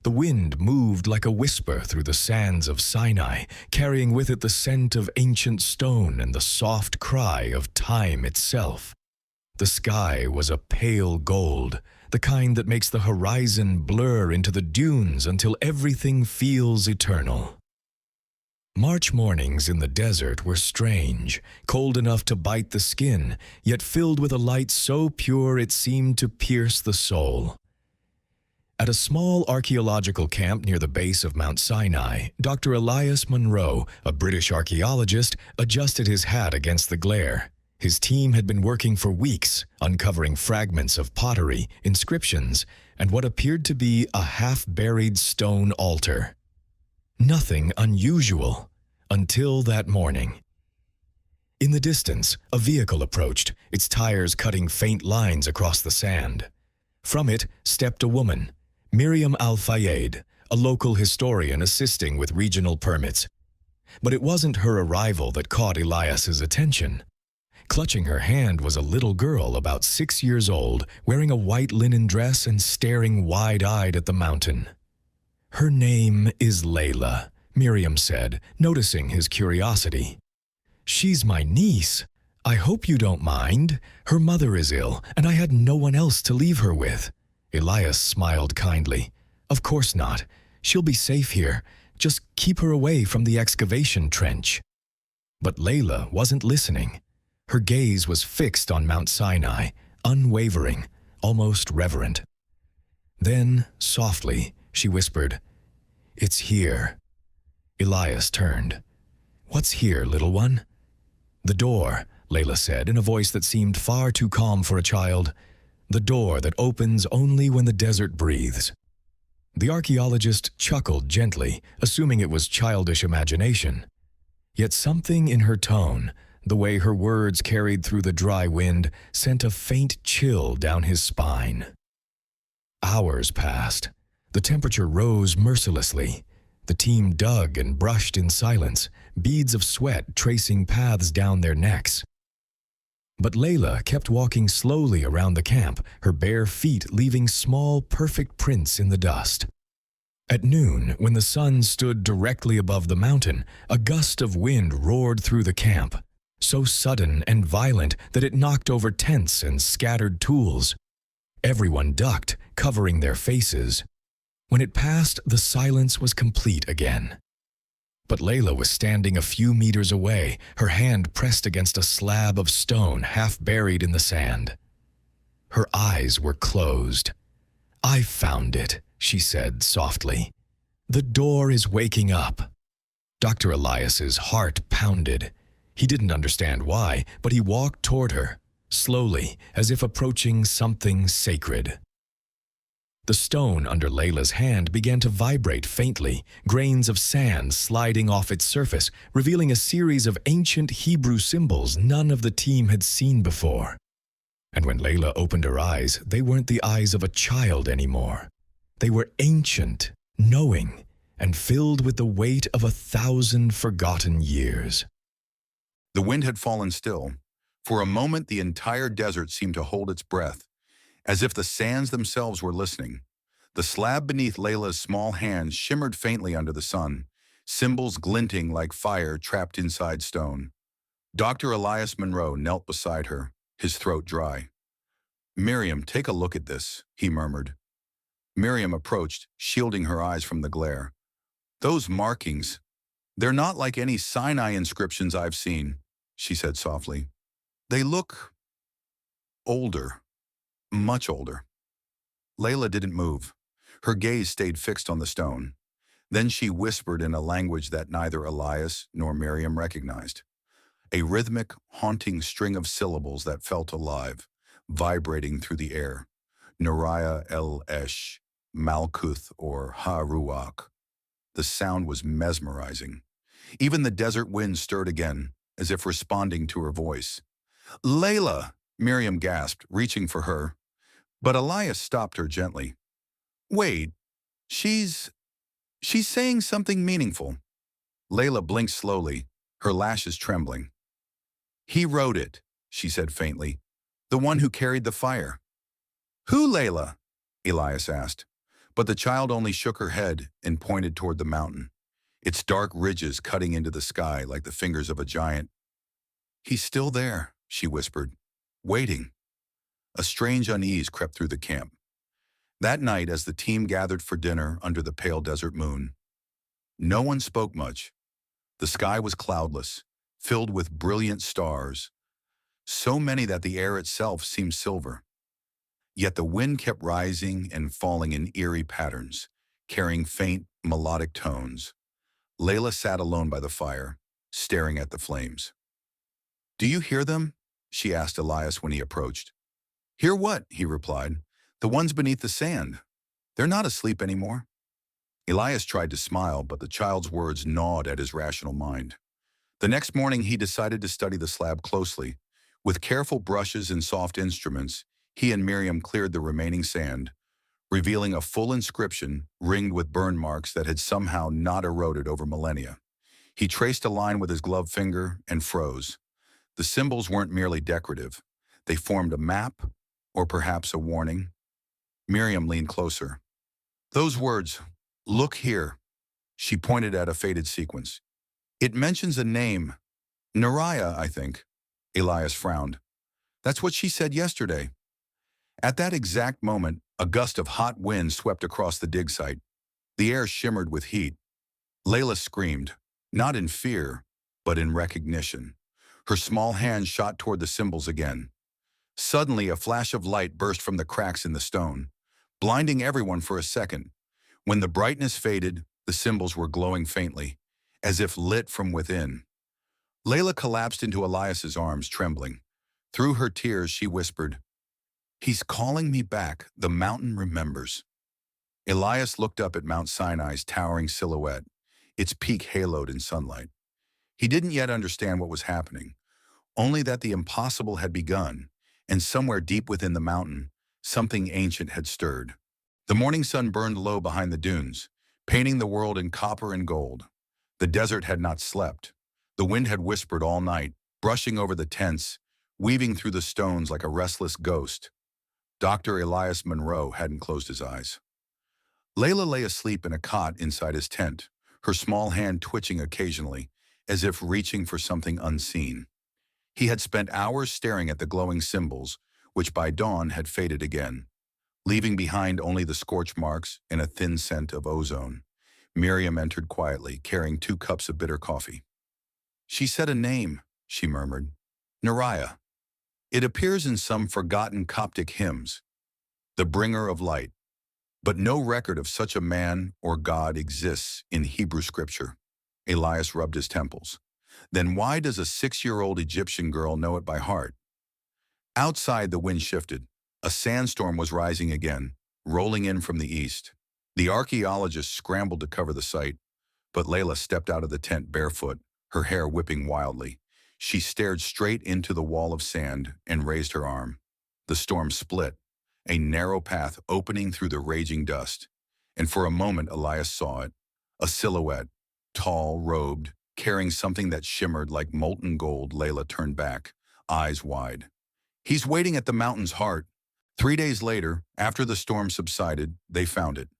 The wind moved like a whisper through the sands of Sinai, carrying with it the scent of ancient stone and the soft cry of time itself. The sky was a pale gold, the kind that makes the horizon blur into the dunes until everything feels eternal. March mornings in the desert were strange, cold enough to bite the skin, yet filled with a light so pure it seemed to pierce the soul. At a small archaeological camp near the base of Mount Sinai, Dr. Elias Munro, a British archaeologist, adjusted his hat against the glare. His team had been working for weeks, uncovering fragments of pottery, inscriptions, and what appeared to be a half-buried stone altar. Nothing unusual, until that morning. In the distance, a vehicle approached, its tires cutting faint lines across the sand. From it stepped a woman, Miriam Al-Fayed, a local historian assisting with regional permits. But it wasn't her arrival that caught Elias's attention. Clutching her hand was a little girl about 6 years old, wearing a white linen dress and staring wide-eyed at the mountain. "Her name is Layla," Miriam said, noticing his curiosity. "She's my niece. I hope you don't mind. Her mother is ill, and I had no one else to leave her with." Elias smiled kindly. "Of course not. She'll be safe here. Just keep her away from the excavation trench." But Layla wasn't listening. Her gaze was fixed on Mount Sinai, unwavering, almost reverent. Then, softly, she whispered, "It's here." Elias turned. "What's here, little one?" "The door," Layla said in a voice that seemed far too calm for a child. "The door that opens only when the desert breathes." The archaeologist chuckled gently, assuming it was childish imagination. Yet something in her tone, the way her words carried through the dry wind, sent a faint chill down his spine. Hours passed. The temperature rose mercilessly. The team dug and brushed in silence, beads of sweat tracing paths down their necks. But Layla kept walking slowly around the camp, her bare feet leaving small, perfect prints in the dust. At noon, when the sun stood directly above the mountain, a gust of wind roared through the camp, so sudden and violent that it knocked over tents and scattered tools. Everyone ducked, covering their faces. When it passed, the silence was complete again. But Layla was standing a few meters away, her hand pressed against a slab of stone half buried in the sand. Her eyes were closed. "I found it," she said softly. "The door is waking up." Dr. Elias's heart pounded. He didn't understand why, but he walked toward her, slowly, as if approaching something sacred. The stone under Layla's hand began to vibrate faintly, grains of sand sliding off its surface, revealing a series of ancient Hebrew symbols none of the team had seen before. And when Layla opened her eyes, they weren't the eyes of a child anymore. They were ancient, knowing, and filled with the weight of 1,000 forgotten years. The wind had fallen still. For a moment, the entire desert seemed to hold its breath, as if the sands themselves were listening. The slab beneath Layla's small hands shimmered faintly under the sun, symbols glinting like fire trapped inside stone. Dr. Elias Munro knelt beside her, his throat dry. "Miriam, take a look at this," he murmured. Miriam approached, shielding her eyes from the glare. "Those markings, they're not like any Sinai inscriptions I've seen," she said softly. "They look older. Much older." Layla didn't move. Her gaze stayed fixed on the stone. Then she whispered in a language that neither Elias nor Miriam recognized. A rhythmic, haunting string of syllables that felt alive, vibrating through the air. Nariah el-Esh, Malkuth, or Ha-Ruach. The sound was mesmerizing. Even the desert wind stirred again, as if responding to her voice. "Layla!" Miriam gasped, reaching for her. But Elias stopped her gently. "Wait, she's saying something meaningful." Layla blinked slowly, her lashes trembling. "He wrote it," she said faintly. "The one who carried the fire." "Who, Layla?" Elias asked. But the child only shook her head and pointed toward the mountain, its dark ridges cutting into the sky like the fingers of a giant. "He's still there," she whispered, "waiting." A strange unease crept through the camp. That night, as the team gathered for dinner under the pale desert moon, no one spoke much. The sky was cloudless, filled with brilliant stars, so many that the air itself seemed silver. Yet the wind kept rising and falling in eerie patterns, carrying faint, melodic tones. Layla sat alone by the fire, staring at the flames. "Do you hear them?" she asked Elias when he approached. "Hear what?" he replied. "The ones beneath the sand. They're not asleep anymore." Elias tried to smile, but the child's words gnawed at his rational mind. The next morning, he decided to study the slab closely. With careful brushes and soft instruments, he and Miriam cleared the remaining sand, revealing a full inscription ringed with burn marks that had somehow not eroded over millennia. He traced a line with his gloved finger and froze. The symbols weren't merely decorative. They formed a map, or perhaps a warning. Miriam leaned closer. "Those words, 'Look here,'" she pointed at a faded sequence. "It mentions a name. Nariah, I think." Elias frowned. "That's what she said yesterday." At that exact moment, a gust of hot wind swept across the dig site. The air shimmered with heat. Layla screamed, not in fear, but in recognition. Her small hand shot toward the symbols again. Suddenly, a flash of light burst from the cracks in the stone, blinding everyone for a second. When the brightness faded, the symbols were glowing faintly, as if lit from within. Layla collapsed into Elias's arms, trembling. Through her tears, she whispered, "He's calling me back. The mountain remembers." Elias looked up at Mount Sinai's towering silhouette, its peak haloed in sunlight. He didn't yet understand what was happening, only that the impossible had begun, and somewhere deep within the mountain, something ancient had stirred. The morning sun burned low behind the dunes, painting the world in copper and gold. The desert had not slept. The wind had whispered all night, brushing over the tents, weaving through the stones like a restless ghost. Dr. Elias Monroe hadn't closed his eyes. Layla lay asleep in a cot inside his tent, her small hand twitching occasionally, as if reaching for something unseen. He had spent hours staring at the glowing symbols, which by dawn had faded again, leaving behind only the scorch marks and a thin scent of ozone. Miriam entered quietly, carrying 2 cups of bitter coffee. "She said a name," she murmured. "Nariah. It appears in some forgotten Coptic hymns, the bringer of light. But no record of such a man or god exists in Hebrew scripture." Elias rubbed his temples. "Then why does a 6-year-old Egyptian girl know it by heart?" Outside, the wind shifted. A sandstorm was rising again, rolling in from the east. The archaeologists scrambled to cover the site, but Layla stepped out of the tent barefoot, her hair whipping wildly. She stared straight into the wall of sand and raised her arm. The storm split, a narrow path opening through the raging dust. And for a moment, Elias saw it, a silhouette, tall, robed, carrying something that shimmered like molten gold. Layla turned back, eyes wide. "He's waiting at the mountain's heart." 3 days later, after the storm subsided, they found it.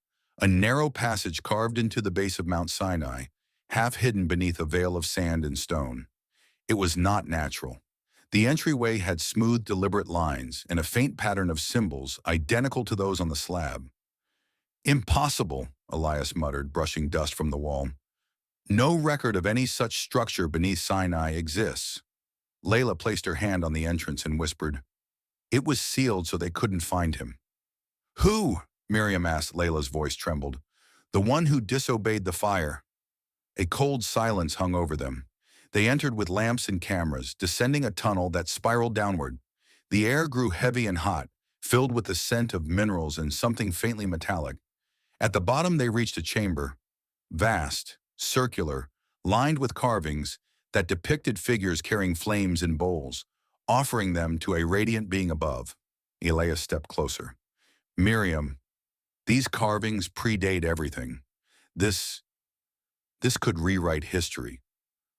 A narrow passage carved into the base of Mount Sinai, half hidden beneath a veil of sand and stone. It was not natural. The entryway had smooth, deliberate lines and a faint pattern of symbols identical to those on the slab. "Impossible," Elias muttered, brushing dust from the wall. "No record of any such structure beneath Sinai exists." Layla placed her hand on the entrance and whispered, "It was sealed so they couldn't find him." "Who?" Miriam asked. Layla's voice trembled. "The one who disobeyed the fire." A cold silence hung over them. They entered with lamps and cameras, descending a tunnel that spiraled downward. The air grew heavy and hot, filled with the scent of minerals and something faintly metallic. At the bottom, they reached a chamber, vast, circular, lined with carvings that depicted figures carrying flames in bowls, offering them to a radiant being above. Elias stepped closer. "Miriam, these carvings predate everything. This could rewrite history."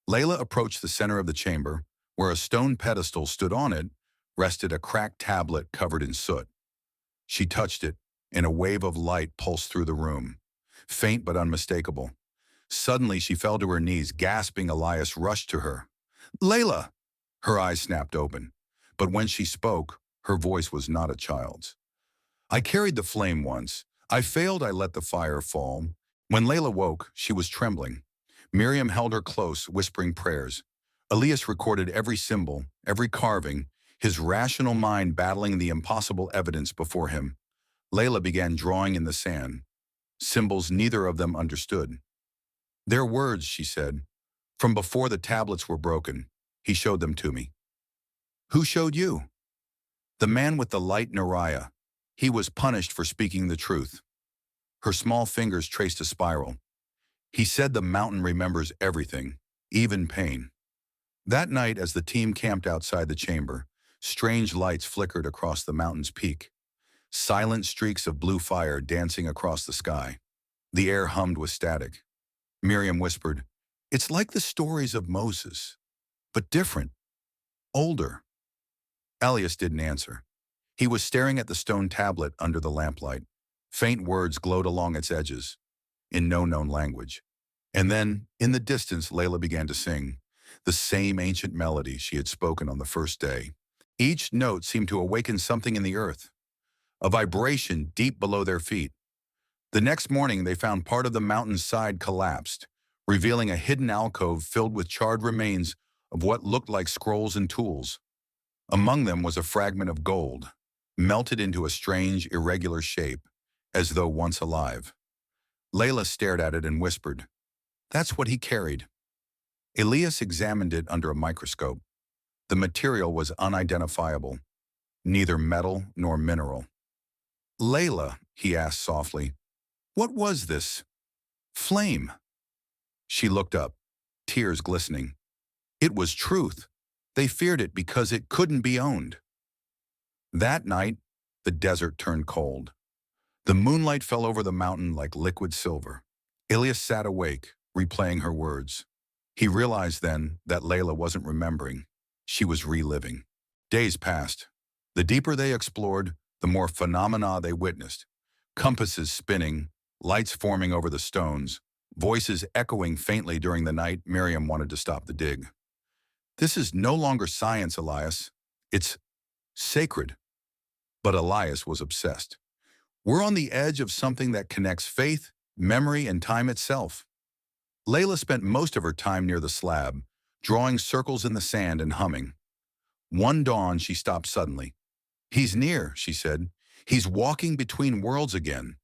Layla approached the center of the chamber, where a stone pedestal stood. On it rested a cracked tablet covered in soot. She touched it, and a wave of light pulsed through the room, faint but unmistakable. Suddenly, she fell to her knees, gasping. Elias rushed to her. "Layla!" Her eyes snapped open, but when she spoke, her voice was not a child's. "I carried the flame once. I failed, I let the fire fall." When Layla woke, she was trembling. Miriam held her close, whispering prayers. Elias recorded every symbol, every carving, his rational mind battling the impossible evidence before him. Layla began drawing in the sand, symbols neither of them understood. "They're words," she said. "From before the tablets were broken, he showed them to me." "Who showed you?" "The man with the light, Nariah. He was punished for speaking the truth." Her small fingers traced a spiral. "He said the mountain remembers everything, even pain." That night, as the team camped outside the chamber, strange lights flickered across the mountain's peak. Silent streaks of blue fire dancing across the sky. The air hummed with static. Miriam whispered, "It's like the stories of Moses, but different, older." Elias didn't answer. He was staring at the stone tablet under the lamplight. Faint words glowed along its edges, in no known language. And then, in the distance, Layla began to sing, the same ancient melody she had spoken on the first day. Each note seemed to awaken something in the earth, a vibration deep below their feet. The next morning, they found part of the mountain's side collapsed, revealing a hidden alcove filled with charred remains of what looked like scrolls and tools. Among them was a fragment of gold, melted into a strange, irregular shape, as though once alive. Layla stared at it and whispered, "That's what he carried." Elias examined it under a microscope. The material was unidentifiable, neither metal nor mineral. "Layla," he asked softly, "what was this flame?" She looked up, tears glistening. It was truth. They feared it because it couldn't be owned. That night, the desert turned cold. The moonlight fell over the mountain like liquid silver. Elias sat awake, replaying her words. He realized then that Layla wasn't remembering. She was reliving. Days passed. The deeper they explored, the more phenomena they witnessed. Compasses spinning, lights forming over the stones, voices echoing faintly during the night. Miriam wanted to stop the dig. "This is no longer science, Elias. It's sacred." But Elias was obsessed. "We're on the edge of something that connects faith, memory, and time itself." Layla spent most of her time near the slab, drawing circles in the sand and humming. One dawn, she stopped suddenly. "He's near," she said. "He's walking between worlds again."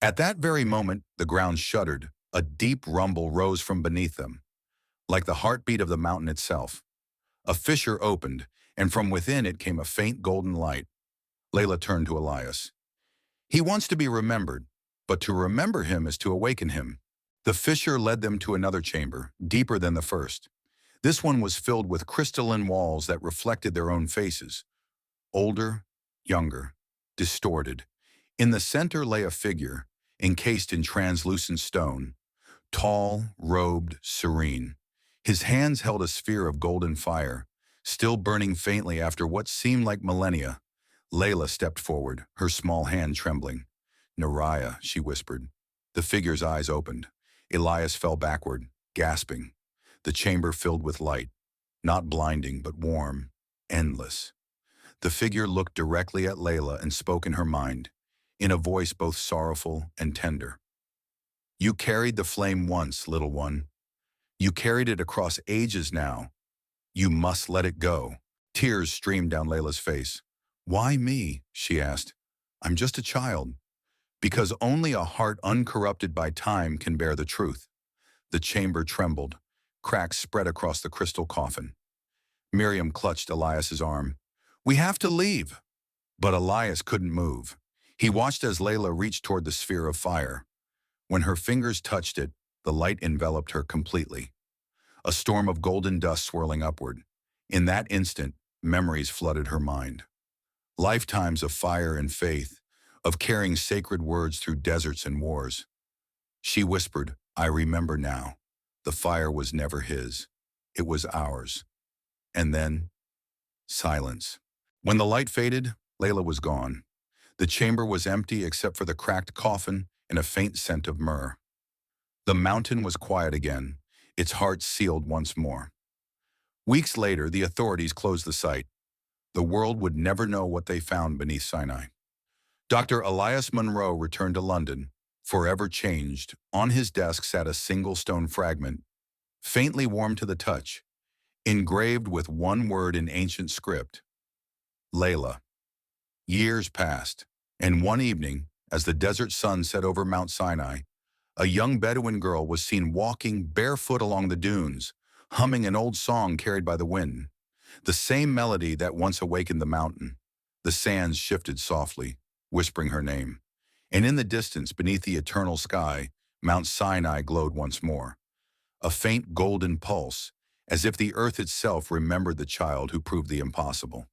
At that very moment, the ground shuddered. A deep rumble rose from beneath them, like the heartbeat of the mountain itself. A fissure opened, and from within it came a faint golden light. Layla turned to Elias. "He wants to be remembered, but to remember him is to awaken him." The fissure led them to another chamber, deeper than the first. This one was filled with crystalline walls that reflected their own faces. Older, younger, distorted. In the center lay a figure, encased in translucent stone. Tall, robed, serene. His hands held a sphere of golden fire, still burning faintly after what seemed like millennia. Layla stepped forward, her small hand trembling. "Nariah," she whispered. The figure's eyes opened. Elias fell backward, gasping. The chamber filled with light, not blinding but warm, endless. The figure looked directly at Layla and spoke in her mind, in a voice both sorrowful and tender. "You carried the flame once, little one. You carried it across ages now. You must let it go." Tears streamed down Layla's face. "Why me?" she asked. "I'm just a child." "Because only a heart uncorrupted by time can bear the truth." The chamber trembled. Cracks spread across the crystal coffin. Miriam clutched Elias's arm. "We have to leave." But Elias couldn't move. He watched as Layla reached toward the sphere of fire. When her fingers touched it, the light enveloped her completely. A storm of golden dust swirling upward. In that instant, memories flooded her mind. Lifetimes of fire and faith, of carrying sacred words through deserts and wars. She whispered, "I remember now. The fire was never his. It was ours." And then, silence. When the light faded, Layla was gone. The chamber was empty except for the cracked coffin and a faint scent of myrrh. The mountain was quiet again, its heart sealed once more. Weeks later, the authorities closed the site. The world would never know what they found beneath Sinai. Dr. Elias Munro returned to London, forever changed. On his desk sat a single stone fragment, faintly warm to the touch, engraved with one word in ancient script, Layla. Years passed, and one evening, as the desert sun set over Mount Sinai, a young Bedouin girl was seen walking barefoot along the dunes, humming an old song carried by the wind, the same melody that once awakened the mountain. The sands shifted softly, whispering her name, and in the distance, beneath the eternal sky, Mount Sinai glowed once more, a faint golden pulse, as if the earth itself remembered the child who proved the impossible.